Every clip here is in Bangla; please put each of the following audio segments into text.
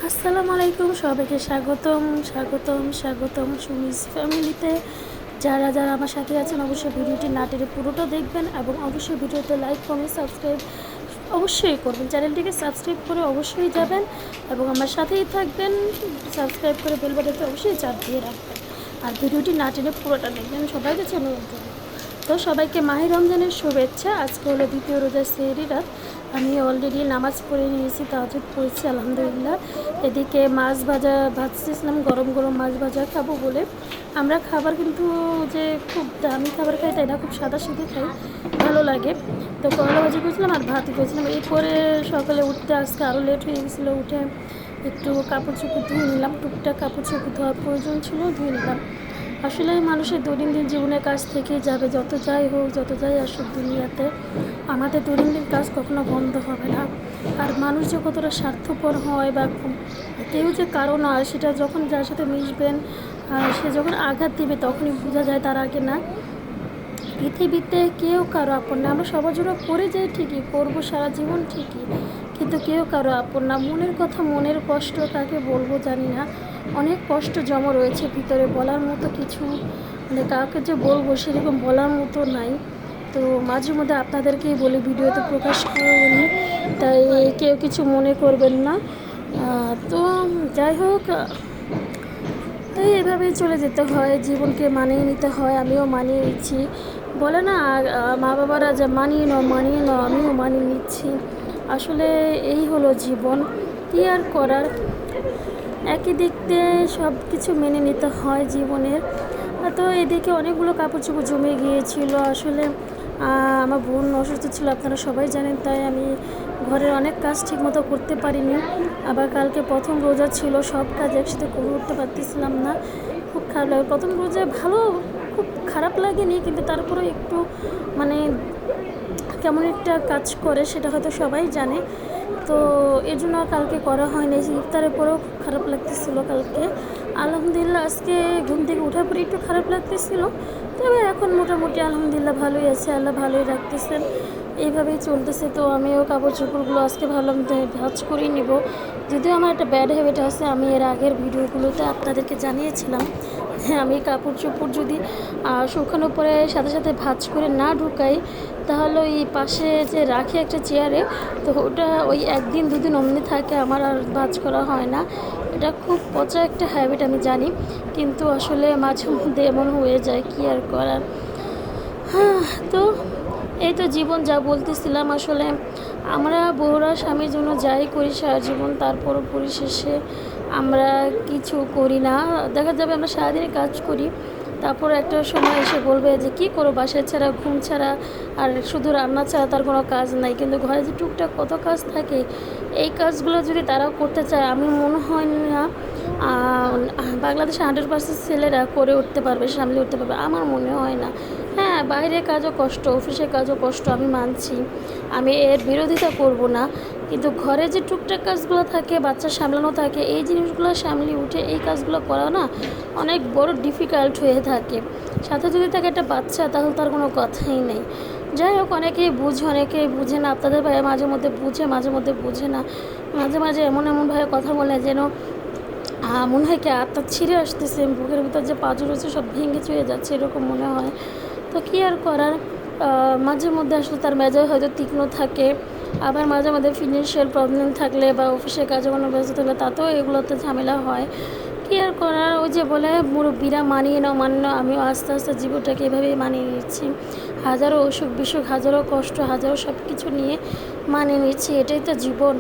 আসসালামু আলাইকুম, সবাইকে স্বাগতম স্বাগতম স্বাগতম সুমিস ফ্যামিলিতে। যারা যারা আমার সাথে আছেন অবশ্যই ভিডিওটি না টেনে পুরোটা দেখবেন এবং অবশ্যই ভিডিওতে লাইক কমেন্ট সাবস্ক্রাইব অবশ্যই করবেন। চ্যানেলটিকে সাবস্ক্রাইব করে অবশ্যই যাবেন এবং আমার সাথেই থাকবেন। সাবস্ক্রাইব করে বেল বাটনটি অবশ্যই চাপ দিয়ে রাখবেন আর ভিডিওটি না টেনে পুরোটা দেখবেন। সবাইকে অনুরোধ করব। তো সবাইকে মাহে রমজানের শুভেচ্ছা। আজকে হলো দ্বিতীয় রোজার সেহরি রাত। আমি অলরেডি নামাজ পড়ে নিয়েছি, তাহাজ্জুদ পড়েছি আলহামদুলিল্লাহ। এদিকে মাছ ভাজা ভাজতেছিলাম, গরম গরম মাছ ভাজা খাবো বলে। আমরা খাবার কিন্তু যে খুব দামি খাবার খাই তাই না, খুব সাদা সিধে খাই, ভালো লাগে। তো করলা ভাজি করেছিলাম আর ভাতই করেছিলাম। এরপরে সকালে উঠতে আজকে আরও লেট হয়ে গেছিলো, উঠে একটু কাপড় চোপড় ধুয়ে নিলাম, টুকটাক কাপড় চোপড় ধোয়ার প্রয়োজন ছিল, ধুয়ে নিলাম। আসলে মানুষের দৈনন্দিন জীবনের কাজ থেকেই যাবে, যত যাই হোক যত যাই আসুক দুনিয়াতে, আমাদের দৈনন্দিন কাজ কখনো বন্ধ হবে না। আর মানুষ যে কতটা স্বার্থপর হয় বা কেউ যে কারো না, সেটা যখন যার সাথে মিশবেন সে যখন আঘাত দিবে তখনই বোঝা যায়, তার আগে না। পৃথিবীতে কেউ কারো আপন না। আমরা সবার জন্য করে যাই ঠিকই, করবো সারা জীবন ঠিকই, কিন্তু কেউ কারো আপন না। মনের কথা, মনের কষ্ট কাকে বলবো জানি না। অনেক কষ্ট জমা রয়েছে ভিতরে, বলার মতো কিছু মানে কাউকে যে বলবো সেরকম বলার মতো নাই। তো মাঝে মধ্যে আপনাদেরকেই বলি, ভিডিওতে প্রকাশ করিনি, তাই কেউ কিছু মনে করবেন না। তো যাই হোক, তাই এভাবেই চলে যেতে হয়, জীবনকে মানিয়ে নিতে হয়। আমিও মানিয়ে নিচ্ছি। বলে না মা বাবারা যে মানিয়ে নাও মানিয়ে নাও, আমিও মানিয়ে নিচ্ছি। আসলে এই হলো জীবন, কী আর করার। একই দিক দিয়ে সব কিছু মেনে নিতে হয় জীবনের। তো এদিকে অনেকগুলো কাপড় চোপড় জমে গিয়েছিল। আসলে আমার বোন অসুস্থ ছিল, আপনারা সবাই জানেন, তাই আমি ঘরের অনেক কাজ ঠিকমতো করতে পারিনি। আবার কালকে প্রথম রোজা ছিল, সব কাজ একসাথে করে উঠতে পারতেছিলাম না, খুব খারাপ লাগে। প্রথম রোজায় ভালো, খুব খারাপ লাগেনি, কিন্তু তারপরে একটু মানে কেমন একটা কাজ করে, সেটা হয়তো সবাই জানে। তো এর জন্য কালকে করা হয়নি। ইফতারের পরেও খুব খারাপ লাগতেছিলো কালকে। আলহামদুলিল্লাহ আজকে ঘুম থেকে ওঠার পরে একটু খারাপ লাগতেছিল, তবে এখন মোটামুটি আলহামদুলিল্লাহ ভালোই আছে, আল্লাহ ভালোই রাখতেছেন, এইভাবেই চলতেছে। তো আমিও কাপড় চোপড়গুলো আজকে ভাবলাম ভাঁজ করেই নিব। যদিও আমার একটা ব্যাড হ্যাবিট আছে, আমি এর আগের ভিডিওগুলোতে আপনাদেরকে জানিয়েছিলাম। হ্যাঁ, আমি কাপড় চোপড় যদি শুকানোর পরে সাথে সাথে ভাঁজ করে না ঢুকাই, তাহলে ওই পাশে যে রাখি একটা চেয়ারে, তো ওটা ওই একদিন দুদিন অমনি থাকে, আমার আর ভাঁজ করা হয় না। এটা খুব পচা একটা হ্যাবিট আমি জানি, কিন্তু আসলে মাঝে মধ্যে এমন হয়ে যায়, কি আর করার। হ্যাঁ, তো এই তো জীবন, যা বলতেছিলাম। আসলে আমরা বউরা স্বামীর জন্য যাই করি সারা জীবন, তারপরও পরিশেষে আমরা কিছু করি না। দেখা যাবে আমরা সারাদিনে কাজ করি, তারপর একটা সময় এসে বলবে যে কী করো, বাসায় ছাড়া, ঘুম ছাড়া আর শুধু রান্না ছাড়া তার কোনো কাজ নাই। কিন্তু ঘরে যে টুকটাক কত কাজ থাকে, এই কাজগুলো যদি তারাও করতে চায়, আমি মনে হয় না বাংলাদেশে 100% ছেলেরা করে উঠতে পারবে, সামলে উঠতে পারবে, আমার মনে হয় না। হ্যাঁ, বাইরের কাজও কষ্ট, অফিসের কাজও কষ্ট, আমি মানছি, আমি এর বিরোধিতা করব না। কিন্তু ঘরে যে টুকটাক কাজগুলো থাকে, বাচ্চা সামলানো থাকে, এই জিনিসগুলো সামলে উঠে এই কাজগুলো করা না অনেক বড় ডিফিকাল্ট হয়ে থাকে। সাথে যদি থাকে একটা বাচ্চা, তাহলে তার কোনো কথাই নেই। যাই হোক, অনেকেই বুঝে অনেকেই বুঝে না। আপনাদের ভাই মাঝে মধ্যে বুঝে, মাঝে মধ্যে বুঝে না। মাঝে মাঝে এমনভাবে কথা বলে যেন মনে হয় কি আত্মা ছিঁড়ে আসতেছে, বুকের ভিতর যে পাঁজর রয়েছে সব ভেঙে চুয়ে যাচ্ছে, এরকম মনে হয়। তো কী আর করার। মাঝে মধ্যে আসলে তার মেজাজ হয়তো তীক্ষ্ণ থাকে, আবার মাঝে মাঝে ফিনান্সিয়াল প্রবলেম থাকলে বা অফিসের কাজে কোনো ব্যস্ত থাকলে তাতেও এগুলোতে ঝামেলা হয়। কী আর করার। ওই যে বলে মুরব্বীরা মানিয়ে নাও মানিয়ে নাও, আমিও আস্তে আস্তে জীবনটাকে এভাবেই মানিয়ে নিচ্ছি। হাজারো অসুখ বিসুখ, হাজারো কষ্ট, হাজারো সব কিছু নিয়ে মানিয়ে নিচ্ছি, এটাই তো জীবন।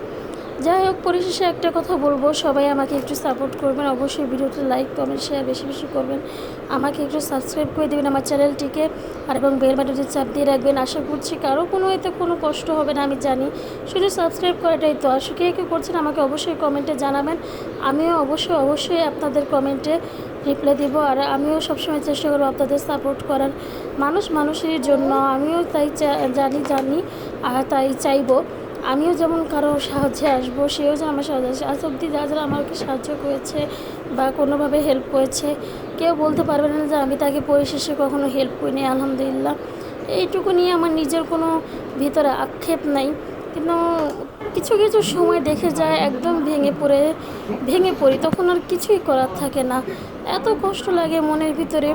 যাই হোক, পরিশেষে একটা কথা বলবো, সবাই আমাকে একটু সাপোর্ট করবেন, অবশ্যই ভিডিওতে লাইক কমেন্ট শেয়ার বেশি বেশি করবেন, আমাকে একটু সাবস্ক্রাইব করে দেবেন আমার চ্যানেলটিকে, আর এবং বেল বাটনটি চাপ দিয়ে রাখবেন। আশা করছি কারো কোনো এতে কোনো কষ্ট হবে না, আমি জানি, শুধু সাবস্ক্রাইব করাটাই তো। আসলে কে করছেন আমাকে অবশ্যই কমেন্টে জানাবেন, আমিও অবশ্যই আপনাদের কমেন্টে রিপ্লাই দেবো। আর আমিও সবসময় চেষ্টা করবো আপনাদের সাপোর্ট করার। মানুষ মানুষের জন্য, আমিও তাই জানি আর তাই চাইবো আমিও যেমন কারো সাহায্যে আসবো, সেও যেন আমার সাহায্যে আসে। আজ অবধি যারা আমাকে সাহায্য করেছে বা কোনোভাবে হেল্প করেছে, কেউ বলতে পারবে না যে আমি তাকে পরিশেষে কখনো হেল্প করিনি, আলহামদুলিল্লাহ। এইটুকু নিয়ে আমার নিজের কোনো ভিতরে আক্ষেপ নাই। কিন্তু কিছু কিছু সময় দেখে যায় একদম ভেঙে পড়ি, তখন আর কিছুই করার থাকে না, এত কষ্ট লাগে মনের ভিতরে।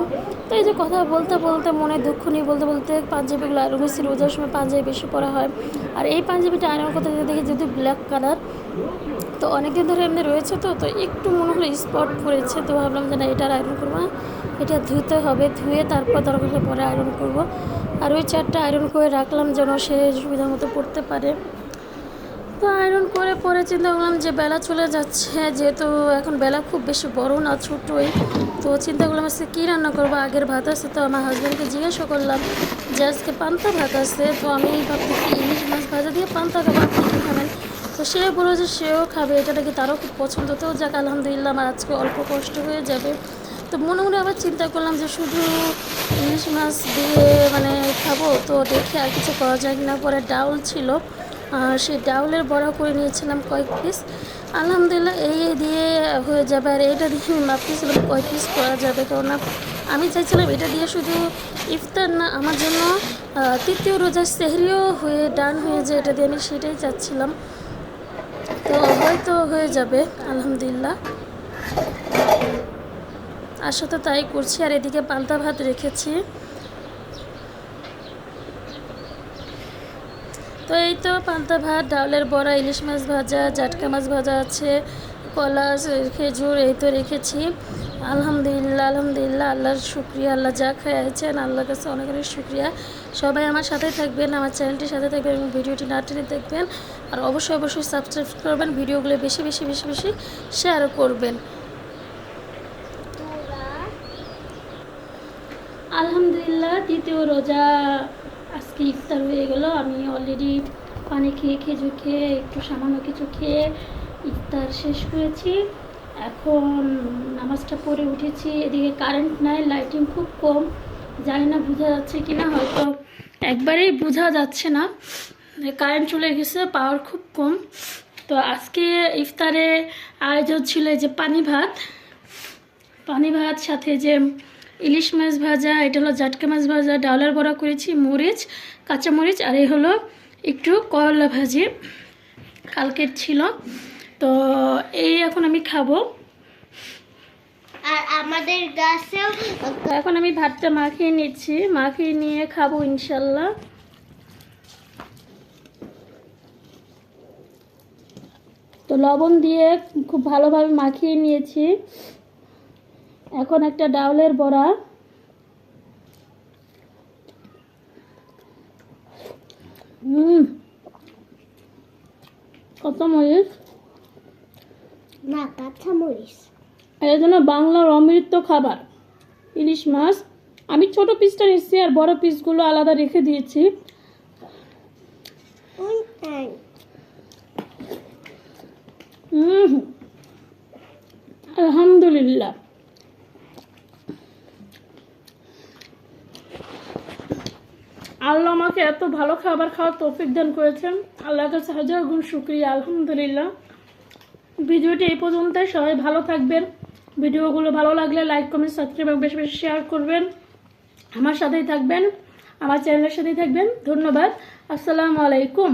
তো এই যে কথা বলতে বলতে মনে দুঃখ নিয়ে বলতে বলতে পাঞ্জাবিগুলো আয়রন করছি। রোজার সময় পাঞ্জাবি বেশি পরা হয়, আর এই পাঞ্জাবিটা আয়রন করতে দেখি যদি ব্ল্যাক কালার, তো অনেকদিন ধরে এমনি রয়েছে, তো একটু মনে হলো স্পট পড়েছে, তো ভাবলাম যে না এটা আর আয়রন করবো না, এটা ধুতে হবে, ধুয়ে তারপর দরকার হলে পরে আয়রন করব। আর ওই চারটা আয়রন করে রাখলাম যেন সে সুবিধার মতো পড়তে পারে। তো আয়রন করে পরে চিন্তা করলাম যে বেলা চলে যাচ্ছে, যেহেতু এখন বেলা খুব বেশি বড় না, ছোটোই, তো চিন্তা করলাম আজকে কী রান্না করবো। আগের ভাত আছে, তো আমার হাজব্যান্ডকে জিজ্ঞাসা করলাম যে আজকে পান্তা ভাত আছে, তো আমি ভাবছি কি ইলিশ মাছ ভাজা দিয়ে পান্তা খাবো, আপনি কী খাবেন? তো সে বললো যে সেও খাবে, এটা নাকি তারও খুব পছন্দ। তো যাক আলহামদুলিল্লাহ, আমার আজকে অল্প কষ্ট হয়ে যাবে। তো মনে মনে আবার চিন্তা করলাম যে শুধু ইলিশ মাছ দিয়ে মানে খাবো, তো দেখে আর কিছু করা যায় কিনা। পরে ডাউল ছিল, সেই ডাউলের বড়া করে নিয়েছিলাম কয়েক পিস, আলহামদুলিল্লাহ এই দিয়ে হয়ে যাবে। আর এটা দিয়ে আমি ভাবতেছিলাম কয়েক পিস করা যাবে, কেননা আমি চাইছিলাম এটা দিয়ে শুধু ইফতার না, আমার জন্য তৃতীয় রোজার সেহরিও হয়ে ডান হয়ে যায় এটা দিয়ে, আমি সেটাই চাচ্ছিলাম। তো হয়তো হয়ে যাবে আলহামদুলিল্লাহ, আশা তো তাই করছি। আর এদিকে পান্তা ভাত রেখেছি। তো এই তো পান্তা ভাত, ডাউলের বড়া, ইলিশ মাছ ভাজা, জাটকা মাছ ভাজা আছে, কলা, খেজুর, এই তো রেখেছি। আলহামদুলিল্লাহ আলহামদুলিল্লাহ, আল্লাহর শুক্রিয়া, আল্লাহ যা খাইয়েছেন আল্লাহর কাছে অনেক অনেক শুক্রিয়া। সবাই আমার সাথে থাকবেন, আমার চ্যানেলটির সাথে থাকবেন এবং ভিডিওটি না টেনে দেখবেন। আর অবশ্যই অবশ্যই সাবস্ক্রাইব করবেন, ভিডিওগুলো বেশি বেশি বেশি বেশি শেয়ার করবেন। আলহামদুলিল্লাহ, দ্বিতীয় রোজা আজকে ইফতার হয়ে গেল। আমি অলরেডি পানি খেয়ে, খেজুর খেয়ে, একটু সামান্য কিছু খেয়ে ইফতার শেষ করেছি। এখন নামাজটা পড়ে উঠেছি। এদিকে কারেন্ট নাই, লাইটিং খুব কম, জানি না বোঝা যাচ্ছে কি না, হয়তো একবারেই বোঝা যাচ্ছে না, কারেন্ট চলে গেছে, পাওয়ার খুব কম। তো আজকে ইফতারে আয়োজন ছিল যে পানি ভাত সাথে যে ইলিশ মাছ ভাজা, এটা হলো জাটকা মাছ ভাজা, ডাউলার বড়া করেছি, মরিচ, কাঁচা মরিচ, আর এই হলো একটু করলা ভাজি কালকের ছিল। তো এই এখন আমি খাবো। আর আমাদের গাছেও এখন আমি ভাতটা মাখিয়ে নিচ্ছি, মাখিয়ে নিয়ে খাবো ইনশাল্লাহ। তো লবণ দিয়ে খুব ভালোভাবে মাখিয়ে নিয়েছি। এখন একটা ডাউলের বড়া, কত মরিচ না কাঁচা মরিচ, এর জন্য বাংলার অমৃত খাবার ইলিশ মাছ। আমি ছোট পিসটা নিচ্ছি আর বড় পিসগুলো আলাদা রেখে দিয়েছি। আলহামদুলিল্লাহ, আল্লাহ আমাকে এত ভালো খাবার খাওয়ার তৌফিক দান করেছেন, আল্লাহর কাছে হাজার গুণ শুকরিয়া আলহামদুলিল্লাহ। ভিডিওটি এই পর্যন্তই, সবাই ভালো থাকবেন। ভিডিওগুলো ভালো লাগলে লাইক, কমেন্ট, সাবস্ক্রাইব এবং বেশি বেশি শেয়ার করবেন। আমার সাথেই থাকবেন, আমার চ্যানেলের সাথেই থাকবেন। ধন্যবাদ, আসসালামু আলাইকুম।